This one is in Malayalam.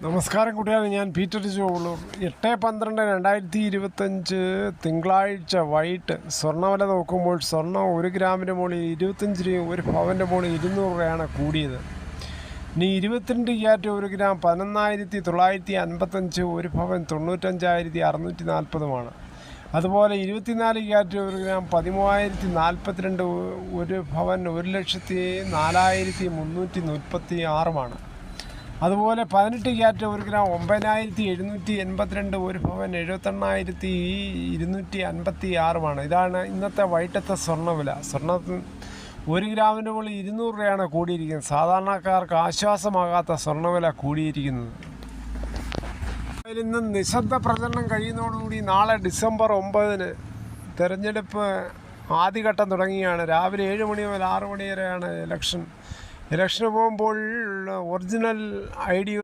നമസ്കാരം കുട്ടികളെ, ഞാൻ പീറ്റർ ജോളൂർ. 8/12/2025 തിങ്കളാഴ്ച വൈകിട്ട് സ്വർണ്ണവില നോക്കുമ്പോൾ സ്വർണ്ണം 1 ഗ്രാമിൻ്റെ മുകളിൽ 25 രൂപയും 1 പവൻ്റെ മുകളിൽ 200 രൂപയാണ് കൂടിയത്. ഇനി 22 ക്യാരറ്റ് 1 ഗ്രാം 11,955, 1 പവൻ 95,640. അതുപോലെ 24 ക്യാരറ്റ് 1 ഗ്രാം 13,042, 1 പവൻ 1,04,336. അതുപോലെ 18 ക്യാരറ്റ് 1 ഗ്രാം 9,782, 1 പവൻ 78,256. ഇതാണ് ഇന്നത്തെ വൈകിട്ടത്തെ സ്വർണ്ണവില. സ്വർണ്ണത്തിന് 1 ഗ്രാമിൻ്റെ മുകളിൽ 200 രൂപയാണ് കൂടിയിരിക്കുന്നത്. സാധാരണക്കാർക്ക് ആശ്വാസമാകാത്ത സ്വർണ്ണവില കൂടിയിരിക്കുന്നത്. ഇന്ന് നിശബ്ദ പ്രചരണം കഴിയുന്നതോടുകൂടി നാളെ ഡിസംബർ 9 തെരഞ്ഞെടുപ്പ് ആദ്യഘട്ടം തുടങ്ങിയാണ്. രാവിലെ 7 മണി മുതൽ 6 മണി വരെയാണ് ഇലക്ഷന് പോകുമ്പോൾ ഒറിജിനൽ ID